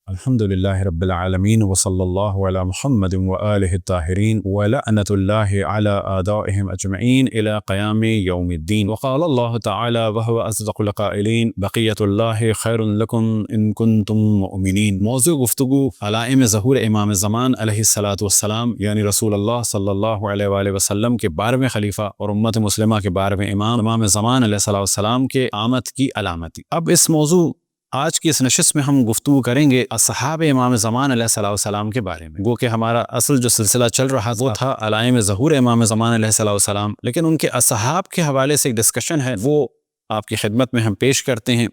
الحمد لله رب العالمين وصلى الله على محمد وآله الطاهرين ولعنة الله على أعدائهم أجمعين إلى قيام يوم الدين. وقال الله تعالى وهو أصدق القائلين بقية الله خير لكم إن كنتم مؤمنين. موضوع گفتگو علائم ظہور امام زمان علیہ الصلاۃ والسلام یعنی رسول اللہ صلی اللہ علیہ وآلہ وسلم کے 12ویں خلیفہ اور امت مسلمہ کے 12ویں امام زمان علیہ الصلاۃ والسلام کے آمد کی علامت. اب اس موضوع آج کی اس نشست میں ہم گفتگو کریں گے اصحاب امام زمان علیہ الصلوۃ والسلام کے بارے میں. گو کہ ہمارا اصل جو سلسلہ چل رہا وہ تھا علائم ظہور امام زمان علیہ الصلوۃ والسلام، لیکن ان کے اصحاب کے حوالے سے ایک ڈسکشن ہے، وہ آپ کی خدمت میں ہم پیش کرتے ہیں.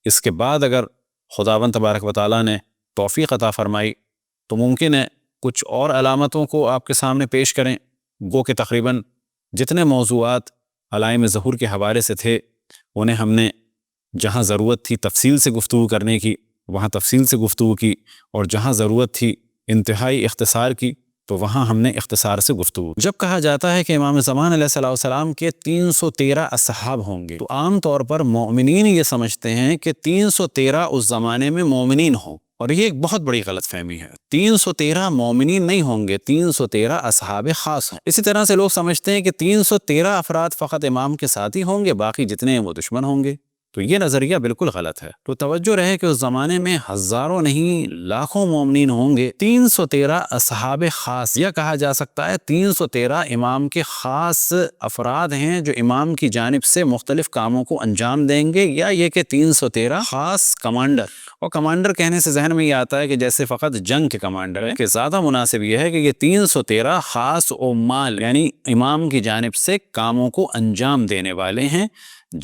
اس کے بعد اگر خداوند تبارک و تعالیٰ نے توفیق عطا فرمائی تو ممکن ہے کچھ اور علامتوں کو آپ کے سامنے پیش کریں. گو کہ تقریباً جتنے موضوعات علائم ظہور کے حوالے سے تھے انہیں ہم نے جہاں ضرورت تھی تفصیل سے گفتگو کرنے کی وہاں تفصیل سے گفتگو کی، اور جہاں ضرورت تھی انتہائی اختصار کی تو وہاں ہم نے اختصار سے گفتگو. جب کہا جاتا ہے کہ امام زمان علیہ الصلوۃ والسلام کے 313 اصحاب ہوں گے تو عام طور پر مومنین یہ سمجھتے ہیں کہ 313 اس زمانے میں مومنین ہوں، اور یہ ایک بہت بڑی غلط فہمی ہے. 313 مومنین نہیں ہوں گے، 313 اصحاب خاص ہیں. اسی طرح سے لوگ سمجھتے ہیں کہ 313 افراد فقط امام کے ساتھی ہوں گے، باقی جتنے ہیں وہ دشمن ہوں گے. تو یہ نظریہ بالکل غلط ہے. تو توجہ رہے کہ اس زمانے میں ہزاروں نہیں لاکھوں مومنین ہوں گے. 313 اصحاب خاص، یا کہا جا سکتا ہے 313 امام کے خاص افراد ہیں جو امام کی جانب سے مختلف کاموں کو انجام دیں گے، یا یہ کہ 313 خاص کمانڈر. اور کمانڈر کہنے سے ذہن میں یہ آتا ہے کہ جیسے فقط جنگ کے کمانڈر ہیں، کہ زیادہ مناسب یہ ہے کہ یہ 313 خاص عمال یعنی امام کی جانب سے کاموں کو انجام دینے والے ہیں،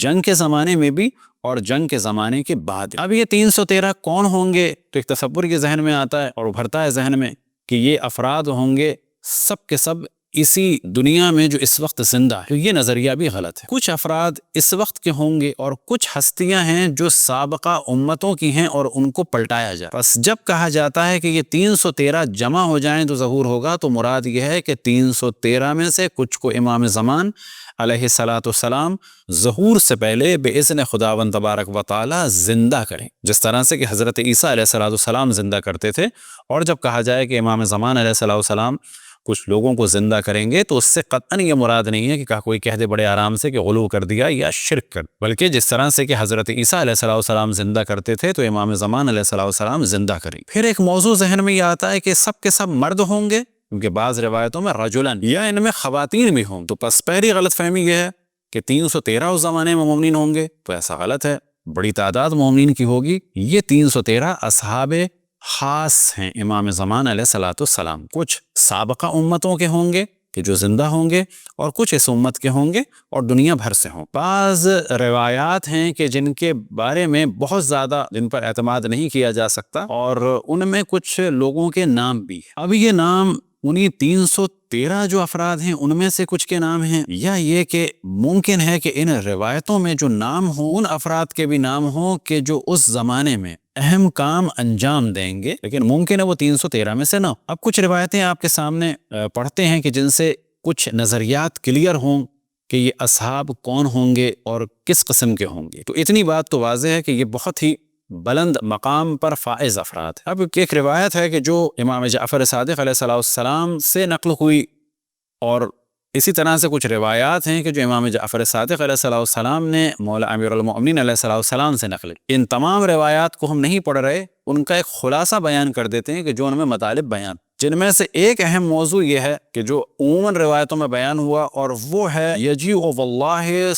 جنگ کے زمانے میں بھی اور جنگ کے زمانے کے بعد. اب یہ 313 کون ہوں گے تو ایک تصور کے ذہن میں آتا ہے اور ابھرتا ہے ذہن میں کہ یہ افراد ہوں گے سب کے سب اسی دنیا میں جو اس وقت زندہ ہے. تو یہ نظریہ بھی غلط ہے. کچھ افراد اس وقت کے ہوں گے اور کچھ ہستیاں ہیں جو سابقہ امتوں کی ہیں اور ان کو پلٹایا جائے. بس جب کہا جاتا ہے کہ یہ 313 جمع ہو جائیں تو ظہور ہوگا، تو مراد یہ ہے کہ 313 میں سے کچھ کو امام زمان علیہ الصلاۃ والسلام ظہور سے پہلے باذن خداوند تبارک و تعالی زندہ کریں، جس طرح سے کہ حضرت عیسیٰ علیہ الصلاۃ والسلام زندہ کرتے تھے. اور جب کہا جائے کہ امام زمان علیہ الصلاۃ والسلام کچھ لوگوں کو زندہ کریں گے تو اس سے قطعاً یہ مراد نہیں ہے کہ کوئی کہہ دے بڑے آرام سے کہ غلو کر دیا یا شرک کر، بلکہ جس طرح سے کہ حضرت عیسیٰ علیہ الصلاۃ والسلام زندہ کرتے تھے تو امام زمان علیہ الصلاۃ والسلام زندہ کریں. پھر ایک موضوع ذہن میں یہ آتا ہے کہ سب کے سب مرد ہوں گے، کیونکہ بعض روایتوں میں رجلن یا ان میں خواتین بھی ہوں. تو پس پہلی غلط فہمی یہ ہے کہ 313 اس زمانے میں مومنین ہوں گے، تو ایسا غلط ہے. بڑی تعداد مومنین کی ہوگی. یہ 313 اصحاب خاص ہیں امام زمان علیہ الصلاۃ والسلام. کچھ سابقہ امتوں کے ہوں گے کہ جو زندہ ہوں گے، اور کچھ اس امت کے ہوں گے اور دنیا بھر سے ہوں. بعض روایات ہیں کہ جن کے بارے میں بہت زیادہ جن پر اعتماد نہیں کیا جا سکتا، اور ان میں کچھ لوگوں کے نام بھی ہیں. اب یہ نام انہی 313 جو افراد ہیں ان میں سے کچھ کے نام ہیں، یا یہ کہ ممکن ہے کہ ان روایتوں میں جو نام ہوں ان افراد کے بھی نام ہوں کہ جو اس زمانے میں اہم کام انجام دیں گے، لیکن ممکن ہے وہ 313 میں سے نہ. اب کچھ روایتیں آپ کے سامنے پڑھتے ہیں کہ جن سے کچھ نظریات کلیئر ہوں کہ یہ اصحاب کون ہوں گے اور کس قسم کے ہوں گے. تو اتنی بات تو واضح ہے کہ یہ بہت ہی بلند مقام پر فائز افراد. اب ایک روایت ہے کہ جو امام جعفر صادق علیہ السلام سے نقل ہوئی، اور اسی طرح سے کچھ روایات ہیں کہ جو امام جعفر صادق علیہ السلام نے مولا امیر المؤمنین علیہ السلام سے نقل. ان تمام روایات کو ہم نہیں پڑھ رہے، ان کا ایک خلاصہ بیان کر دیتے ہیں کہ جو ان میں مطالب بیان، جن میں سے ایک اہم موضوع یہ ہے کہ جو عموماً روایتوں میں بیان ہوا، اور وہ ہے یجیء واللہ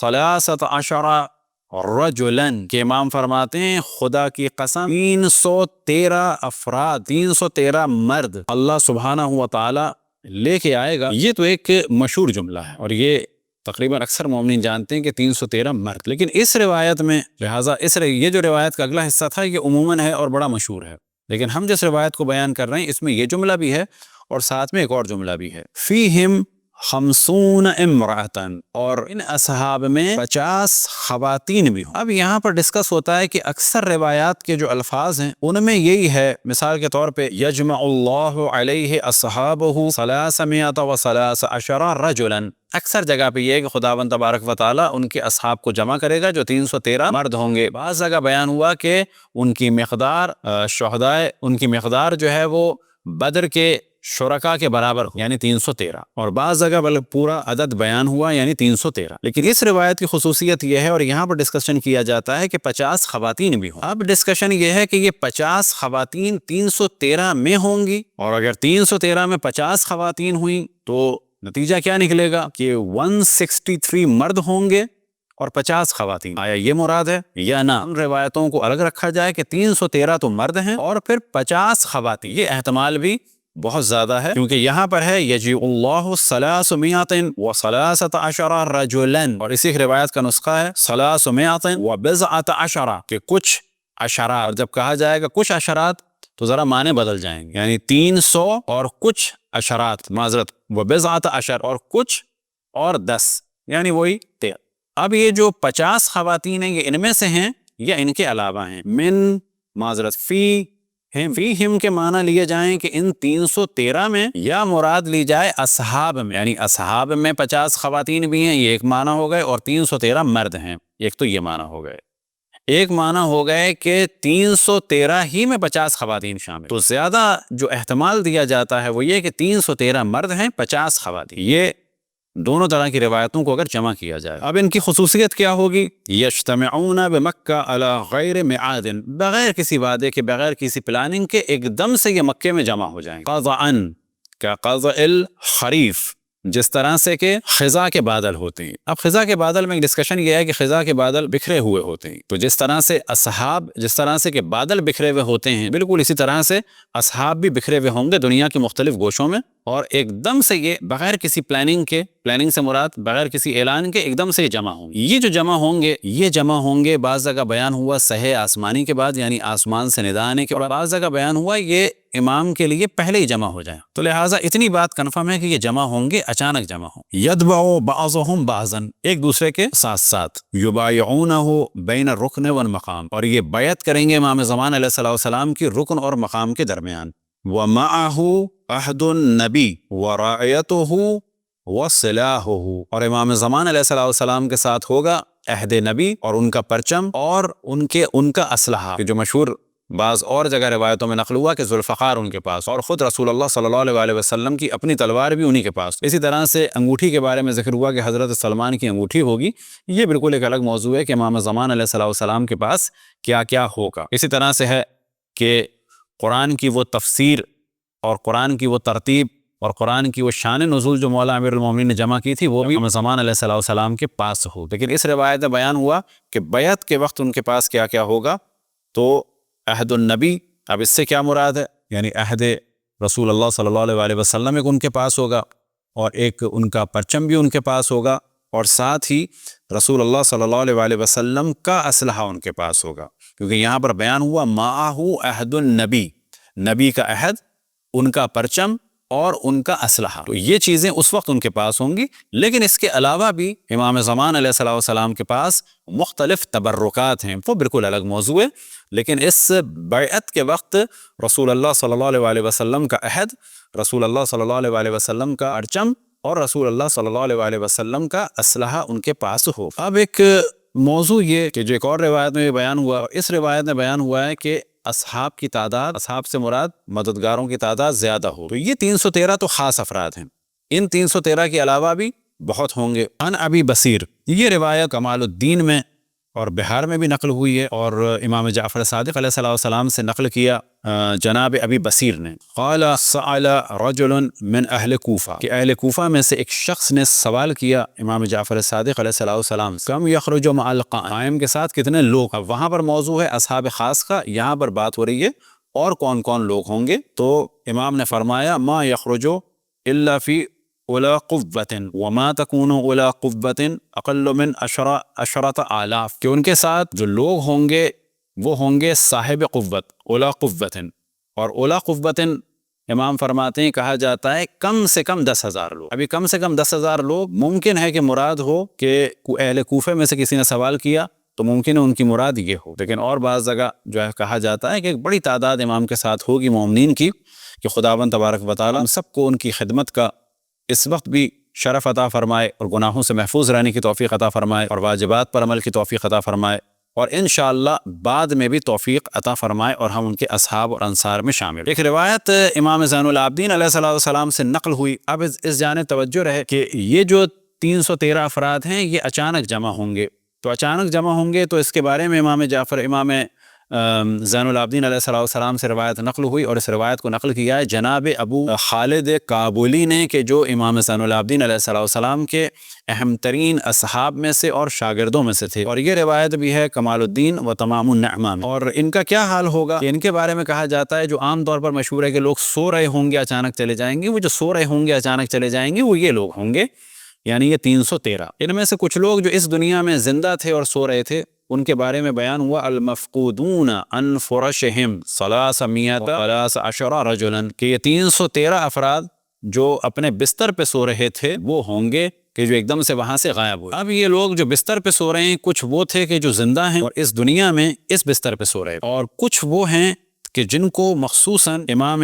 313 رجلن، کہ امام فرماتے ہیں خدا کی قسم 313 افراد، 313 مرد اللہ سبحانہ و تعالی لے کے آئے گا. یہ تو ایک مشہور جملہ ہے، اور یہ تقریباً اکثر مومنین جانتے ہیں کہ 313 مرد. لیکن اس روایت میں لہٰذا یہ جو روایت کا اگلا حصہ تھا یہ عموماً ہے اور بڑا مشہور ہے، لیکن ہم جس روایت کو بیان کر رہے ہیں اس میں یہ جملہ بھی ہے اور ساتھ میں ایک اور جملہ بھی ہے، فیہم 50 امرأتن، اور ان اصحاب میں 50 خواتین بھی ہوں۔ اب یہاں پر ڈسکس ہوتا ہے کہ اکثر روایات کے جو الفاظ ہیں ان میں یہی ہے، مثال کے طور پہ یجمع اللہ علیہ اصحابہ 313 رجلا، اکثر جگہ پہ یہ ہے کہ خداوند تبارک و تعالیٰ ان کے اصحاب کو جمع کرے گا جو 313 مرد ہوں گے۔ بعض جگہ بیان ہوا کہ ان کی مقدار شہدائے، ان کی مقدار جو ہے وہ بدر کے شرکا کے برابر یعنی 313، اور بعض جگہ بلکہ پورا عدد بیان ہوا یعنی 313۔ لیکن اس روایت کی خصوصیت یہ ہے، اور یہاں پر ڈسکشن کیا جاتا ہے کہ 50 خواتین بھی ہوں۔ اب ڈسکشن یہ ہے کہ یہ 50 خواتین 313 میں ہوں گی، اور اگر 313 میں 50 خواتین ہوئیں تو نتیجہ کیا نکلے گا کہ 163 مرد ہوں گے اور 50 خواتین۔ آیا یہ مراد ہے یا نہ؟ ان روایتوں کو الگ رکھا جائے کہ 313 تو مرد ہیں اور پھر 50 خواتین، یہ احتمال بھی بہت زیادہ ہے، کیونکہ یہاں پر ہے یجیء اللہ 313 رجلا، اور اسی روایت کا نسخہ ہے 313 کہ کچھ عشرات، اور جب کہا جائے گا کچھ عشرات تو ذرا معنی بدل جائیں گے، یعنی 300 اور کچھ عشرات، معذرت، عشر اور کچھ اور 10، یعنی وہی 13۔ اب یہ جو 50 خواتین ہیں یہ ان میں سے ہیں یا ان کے علاوہ ہیں؟ من معذرت فی ہم کے معنی لیے جائیں کہ ان 313 میں، یا مراد لی جائے اصحاب میں، یعنی اصحاب میں 50 خواتین بھی ہیں، یہ ایک معنی ہو گئے، اور 313 مرد ہیں، ایک تو یہ معنی ہو گئے۔ ایک معنی ہو گئے کہ 313 ہی میں 50 خواتین شامل، تو زیادہ جو احتمال دیا جاتا ہے وہ یہ کہ 313 مرد ہیں 50 خواتین۔ یہ دونوں طرح کی روایتوں کو اگر جمع کیا جائے، اب ان کی خصوصیت کیا ہوگی؟ یجتمعون بمکہ علی غیر میعاد، بغیر کسی وعدے کے، بغیر کسی پلاننگ کے، ایک دم سے یہ مکے میں جمع ہو جائیں گے۔ قضعا کا قضع الخریف، جس طرح سے کہ خزاں کے بادل ہوتے ہیں۔ اب خزاں کے بادل میں ڈسکشن یہ ہے کہ خزاں کے بادل بکھرے ہوئے ہوتے ہیں، تو جس طرح سے اصحاب، جس طرح سے کہ بادل بکھرے ہوئے ہوتے ہیں، بالکل اسی طرح سے اصحاب بھی بکھرے ہوئے ہوں گے دنیا کے مختلف گوشوں میں، اور ایک دم سے یہ بغیر کسی پلاننگ کے، پلاننگ سے مراد بغیر کسی اعلان کے ایک دم سے یہ جمع ہوں گے۔ یہ جو جمع ہوں گے، یہ جمع ہوں گے بعض جگہ بیان ہوا سہے آسمانی کے بعد، یعنی آسمان سے ندا آنے کے، اور بعض جگہ بیان ہوا یہ امام کے لیے پہلے ہی جمع ہو جائیں۔ تو لہٰذا اتنی بات کنفرم ہے کہ یہ جمع ہوں گے، اچانک جمع ہوں۔ یتبع بعضهم بعضا، ایک دوسرے کے ساتھ ساتھ، یبایعونہ بین الرکن والمقام، اور یہ بیعت کریں گے امام زمان علیہ السلام کی رکن اور مقام کے درمیان۔ وَمَعَهُ عَهْدُ النَّبِي وَرَائِيَتُهُ وَسِلَاحُهُ، اور امام زمان علیہ السلام کے ساتھ ہوگا عہد نبی اور ان کا پرچم اور ان کا اسلحہ، جو مشہور بعض اور جگہ روایتوں میں نقل ہوا کہ ذوالفقار ان کے پاس، اور خود رسول اللہ صلی اللہ علیہ وسلم کی اپنی تلوار بھی انہی کے پاس۔ اسی طرح سے انگوٹھی کے بارے میں ذکر ہوا کہ حضرت سلمان کی انگوٹھی ہوگی، یہ بالکل ایک الگ موضوع ہے کہ امام زمان علیہ السلام کے پاس کیا کیا ہوگا۔ اسی طرح سے ہے کہ قرآن کی وہ تفسیر اور قرآن کی وہ ترتیب اور قرآن کی وہ شان نزول جو مولا امیر المومنین نے جمع کی تھی، وہ بھی امام زمان علیہ السلام کے پاس ہو۔ لیکن اس روایت میں بیان ہوا کہ بیعت کے وقت ان کے پاس کیا کیا ہوگا، تو عہد النبی، اب اس سے کیا مراد ہے؟ یعنی عہد رسول اللہ صلی اللہ علیہ وسلم ایک ان کے پاس ہوگا، اور ایک ان کا پرچم بھی ان کے پاس ہوگا، اور ساتھ ہی رسول اللہ صلی اللہ علیہ وسلم کا اسلحہ ان کے پاس ہوگا، کیونکہ یہاں پر بیان ہوا معہ عہد النبی، نبی کا عہد، ان کا پرچم اور ان کا اسلحہ، تو یہ چیزیں اس وقت ان کے پاس ہوں گی۔ لیکن اس کے علاوہ بھی امام زمان علیہ السلام کے پاس مختلف تبرکات ہیں، وہ بالکل الگ موضوع ہے۔ لیکن اس بیعت کے وقت رسول اللہ صلی اللہ علیہ وسلم کا عہد، رسول اللہ صلی اللہ علیہ وسلم کا پرچم اور رسول اللہ صلی اللہ علیہ وسلم کا اسلحہ ان کے پاس ہو۔ اب ایک موضوع یہ کہ جو ایک اور روایت میں بیان ہوا، اس روایت میں بیان ہوا ہے کہ اصحاب کی تعداد، اصحاب سے مراد مددگاروں کی تعداد زیادہ ہو، تو یہ 313 تو خاص افراد ہیں، ان 313 کے علاوہ بھی بہت ہوں گے۔ عن ابی بصیر، یہ روایت کمال الدین میں اور بہار میں بھی نقل ہوئی ہے، اور امام جعفر صادق علیہ السلام سے نقل کیا جناب ابی بصیر نے، قال سأل رجل من اہل کوفہ، کہ اہل کوفہ میں سے ایک شخص نے سوال کیا امام جعفر صادق علیہ السلام، کم یخرج مع القائم کے ساتھ کتنے لوگ، اب وہاں پر موضوع ہے اصحاب خاص کا، یہاں پر بات ہو رہی ہے اور کون کون لوگ ہوں گے، تو امام نے فرمایا ما یخرج الا فی اولا قوت وما تکون اولا قوت اقل من عشرۃ آلاف، کہ ان کے ساتھ جو لوگ ہوں گے وہ ہوں گے صاحب قوت، اولا قوت، اور اولا قوت امام فرماتے ہیں کہا جاتا ہے کم سے کم 10,000 لوگ. ابھی کم سے کم 10,000 لوگ ممکن ہے کہ مراد ہو کہ اہل کوفہ میں سے کسی نے سوال کیا تو ممکن ہے ان کی مراد یہ ہو، لیکن اور بعض جگہ جو ہے کہا جاتا ہے کہ ایک بڑی تعداد امام کے ساتھ ہوگی مومنین کی، کہ خداوند تبارک و تعالیٰ ہم سب کو ان کی خدمت کا اس وقت بھی شرف عطا فرمائے اور گناہوں سے محفوظ رہنے کی توفیق عطا فرمائے اور واجبات پر عمل کی توفیق عطا فرمائے، اور انشاءاللہ بعد میں بھی توفیق عطا فرمائے اور ہم ان کے اصحاب اور انصار میں شامل. ایک روایت امام زین العابدین علیہ السلام سے نقل ہوئی. اب اس جانب توجہ رہے کہ یہ جو 313 افراد ہیں یہ اچانک جمع ہوں گے. تو اچانک جمع ہوں گے تو اس کے بارے میں امام زین العابدین علیہ السلام سے روایت نقل ہوئی، اور اس روایت کو نقل کیا ہے جناب ابو خالد کابلی نے، کہ جو امام زین العابدین علیہ السلام کے اہم ترین اصحاب میں سے اور شاگردوں میں سے تھے. اور یہ روایت بھی ہے کمال الدین و تمام النعمہ میں. اور ان کا کیا حال ہوگا کہ ان کے بارے میں کہا جاتا ہے، جو عام طور پر مشہور ہے کہ لوگ سو رہے ہوں گے اچانک چلے جائیں گے، وہ جو سو رہے ہوں گے اچانک چلے جائیں گے وہ یہ لوگ ہوں گے، یعنی یہ 313. ان میں سے کچھ لوگ جو اس دنیا میں زندہ تھے اور سو رہے تھے ان کے بارے میں بیان ہوا المفقودون عن فرشہم 313 رجلا، کہ یہ 313 افراد جو اپنے بستر پہ سو رہے تھے وہ ہوں گے کہ جو ایک دم سے وہاں سے غائب ہوئے. اب یہ لوگ جو بستر پہ سو رہے ہیں کچھ وہ تھے کہ جو زندہ ہیں اور اس دنیا میں اس بستر پہ سو رہے ہیں، اور کچھ وہ ہیں کہ جن کو مخصوصاً امام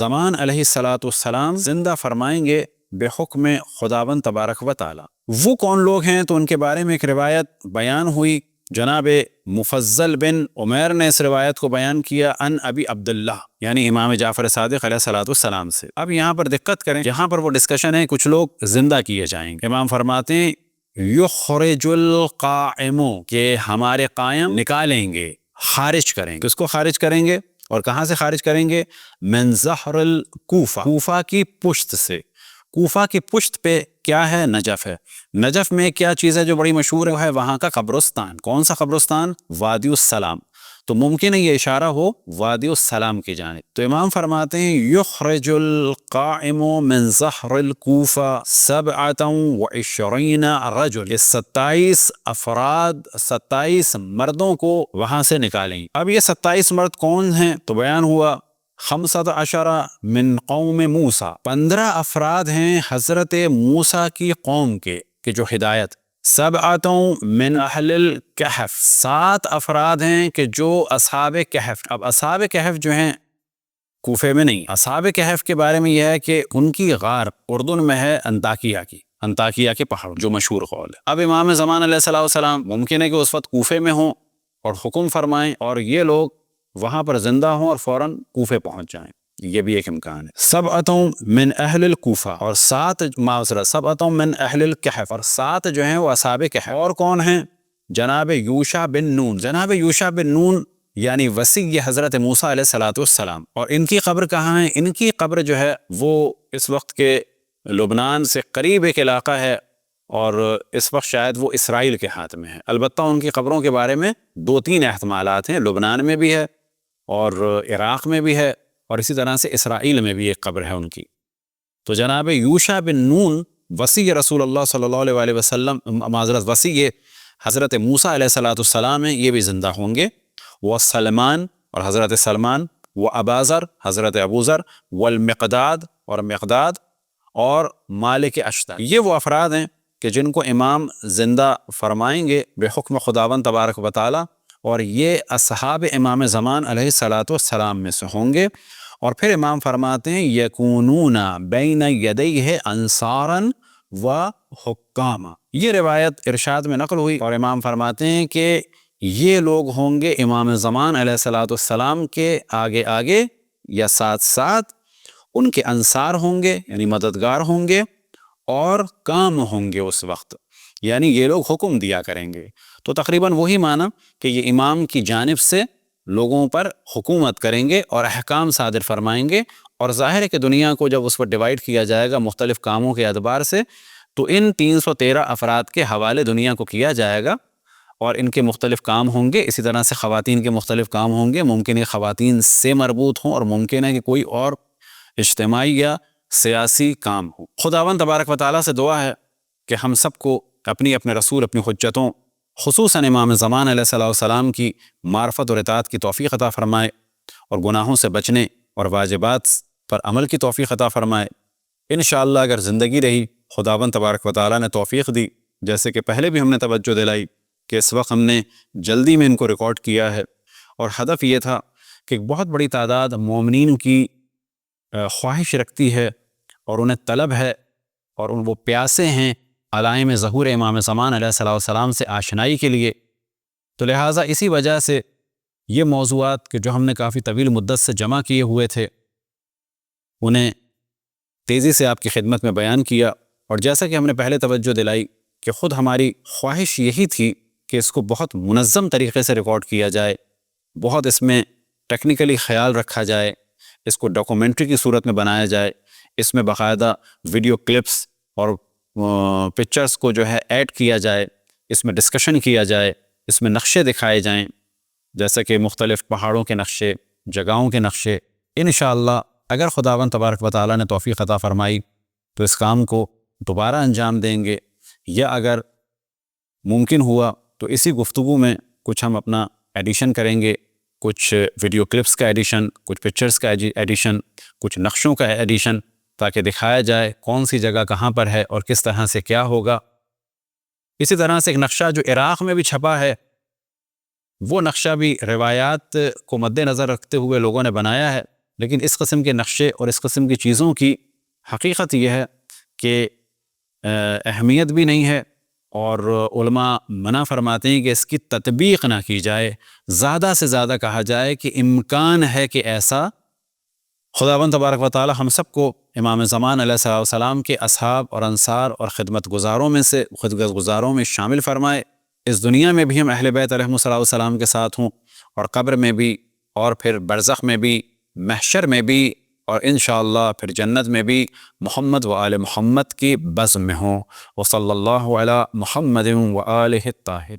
زمان علیہ السلام زندہ فرمائیں گے بحکم خداوند تبارک و تعالی. وہ کون لوگ ہیں؟ تو ان کے بارے میں ایک روایت بیان ہوئی. جناب مفضل بن عمیر نے اس روایت کو بیان کیا ان ابی عبداللہ، یعنی امام جعفر صادق علیہ السلام سے. اب یہاں پر دقت کریں، یہاں پر وہ ڈسکشن ہے کچھ لوگ زندہ کیے جائیں گے. امام فرماتے ہیں یخرج القائم، کہ ہمارے قائم نکالیں گے، خارج کریں گے. کس کو خارج کریں گے اور کہاں سے خارج کریں گے؟ من ظہر الکوفہ، کوفہ کی پشت سے. کوفہ کی پشت پہ کیا ہے؟ نجف ہے. نجف میں کیا چیز ہے جو بڑی مشہور ہے؟ وہاں کا قبرستان. کون سا قبرستان؟ وادی السلام. تو ممکن ہے یہ اشارہ ہو وادی السلام کی جانب. تو امام فرماتے ہیں یخرج القائم من ظہر الکوفہ 27 رجل، یہ 27 افراد، 27 مردوں کو وہاں سے نکالیں. اب یہ 27 مرد کون ہیں؟ تو بیان ہوا 15 من قوم موسیٰ، 15 افراد ہیں حضرت موسیٰ کی قوم کے کہ جو ہدایت. 7 من اہل الکہف، 7 افراد ہیں کہ جو اصحاب کہف. اب اصحاب کہف جو ہیں کوفے میں نہیں. اصحاب کہف کے بارے میں یہ ہے کہ ان کی غار اردن میں ہے، انطاکیہ کے پہاڑ، جو مشہور قول ہے. اب امام زمان علیہ السلام ممکن ہے کہ اس وقت کوفے میں ہوں اور حکم فرمائیں اور یہ لوگ وہاں پر زندہ ہوں اور فوراً کوفے پہنچ جائیں، یہ بھی ایک امکان ہے. 7 من اہل الکوفہ، اور 7 من اہل الکہف، اور 7 جو ہیں وہ اصحاب کہف. اور کون ہیں؟ جناب یوشع بن نون. جناب یوشع بن نون یعنی وصی حضرت موسیٰ علیہ السلام. اور ان کی قبر کہاں ہے؟ ان کی قبر جو ہے وہ اس وقت کے لبنان سے قریب ایک علاقہ ہے، اور اس وقت شاید وہ اسرائیل کے ہاتھ میں ہے. البتہ ان کی قبروں کے بارے میں 2-3 احتمالات ہیں. لبنان میں بھی ہے اور عراق میں بھی ہے، اور اسی طرح سے اسرائیل میں بھی ایک قبر ہے ان کی. تو جناب یوشع بن نون وصی رسول اللہ صلی اللہ علیہ وسلم، وصی حضرت موسیٰ علیہ السلام ہیں، یہ بھی زندہ ہوں گے. وہ سلمان، اور حضرت سلمان، وہ ابازر، حضرت ابوذر، والمقداد، اور مقداد، اور مالک اشتر. یہ وہ افراد ہیں کہ جن کو امام زندہ فرمائیں گے بحکم خداوند تبارک و تعالی، اور یہ اصحاب امام زمان علیہ السلام میں سے ہوں گے. اور پھر امام فرماتے ہیں یکونون بین یدیہ انصارا و حکاما. یہ روایت ارشاد میں نقل ہوئی، اور امام فرماتے ہیں کہ یہ لوگ ہوں گے امام زمان علیہ السلام کے آگے آگے یا ساتھ ساتھ، ان کے انصار ہوں گے یعنی مددگار ہوں گے، اور کام ہوں گے اس وقت، یعنی یہ لوگ حکم دیا کریں گے. تو تقریباً وہی معنی کہ یہ امام کی جانب سے لوگوں پر حکومت کریں گے اور احکام صادر فرمائیں گے. اور ظاہر ہے کہ دنیا کو جب اس پر ڈیوائیڈ کیا جائے گا مختلف کاموں کے اعتبار سے، تو ان 313 افراد کے حوالے دنیا کو کیا جائے گا، اور ان کے مختلف کام ہوں گے. اسی طرح سے خواتین کے مختلف کام ہوں گے، ممکن ہے خواتین سے مربوط ہوں، اور ممکن ہے کہ کوئی اور اجتماعی یا سیاسی کام ہو. خداوند تبارک و تعالیٰ سے دعا ہے کہ ہم سب کو اپنی رسول، اپنی حجتوں، خصوصاً امام زمان علیہ السلام کی معرفت اور اطاعت کی توفیق عطا فرمائے، اور گناہوں سے بچنے اور واجبات پر عمل کی توفیق عطا فرمائے۔ انشاءاللہ اگر زندگی رہی، خداوند تبارک و تعالیٰ نے توفیق دی، جیسے کہ پہلے بھی ہم نے توجہ دلائی کہ اس وقت ہم نے جلدی میں ان کو ریکارڈ کیا ہے، اور ہدف یہ تھا کہ ایک بہت بڑی تعداد مومنین کی خواہش رکھتی ہے اور انہیں طلب ہے اور وہ پیاسے ہیں علائم ظہور امام زمان علیہ السلام سے آشنائی کے لیے۔ تو لہٰذا اسی وجہ سے یہ موضوعات کہ جو ہم نے کافی طویل مدت سے جمع کیے ہوئے تھے انہیں تیزی سے آپ کی خدمت میں بیان کیا، اور جیسا کہ ہم نے پہلے توجہ دلائی کہ خود ہماری خواہش یہی تھی کہ اس کو بہت منظم طریقے سے ریکارڈ کیا جائے، بہت اس میں ٹیکنیکلی خیال رکھا جائے، اس کو ڈاکومنٹری کی صورت میں بنایا جائے، اس میں باقاعدہ ویڈیو کلپس اور پکچرز کو جو ہے ایڈ کیا جائے، اس میں ڈسکشن کیا جائے، اس میں نقشے دکھائے جائیں، جیسا کہ مختلف پہاڑوں کے نقشے، جگہوں کے نقشے۔ انشاءاللہ اگر خداوند تبارک و تعالیٰ نے توفیق عطا فرمائی تو اس کام کو دوبارہ انجام دیں گے، یا اگر ممکن ہوا تو اسی گفتگو میں کچھ ہم اپنا ایڈیشن کریں گے، کچھ ویڈیو کلپس کا ایڈیشن، کچھ پکچرز کا ایڈیشن، کچھ نقشوں کا ایڈیشن، تاکہ دکھایا جائے کون سی جگہ کہاں پر ہے اور کس طرح سے کیا ہوگا۔ اسی طرح سے ایک نقشہ جو عراق میں بھی چھپا ہے، وہ نقشہ بھی روایات کو مد نظر رکھتے ہوئے لوگوں نے بنایا ہے، لیکن اس قسم کے نقشے اور اس قسم کی چیزوں کی حقیقت یہ ہے کہ اہمیت بھی نہیں ہے، اور علماء منع فرماتے ہیں کہ اس کی تطبیق نہ کی جائے، زیادہ سے زیادہ کہا جائے کہ امکان ہے کہ ایسا خداوند تبارک و تعالی ہم سب کو امام زمان علیہ السلام کے اصحاب اور انصار اور خدمت گزاروں میں شامل فرمائے، اس دنیا میں بھی ہم اہل بیت علیہم السلام کے ساتھ ہوں، اور قبر میں بھی، اور پھر برزخ میں بھی، محشر میں بھی، اور انشاءاللہ پھر جنت میں بھی محمد و آل محمد کی بزم میں ہوں۔ وصلی اللہ علی محمد و آلہ الطاہرین۔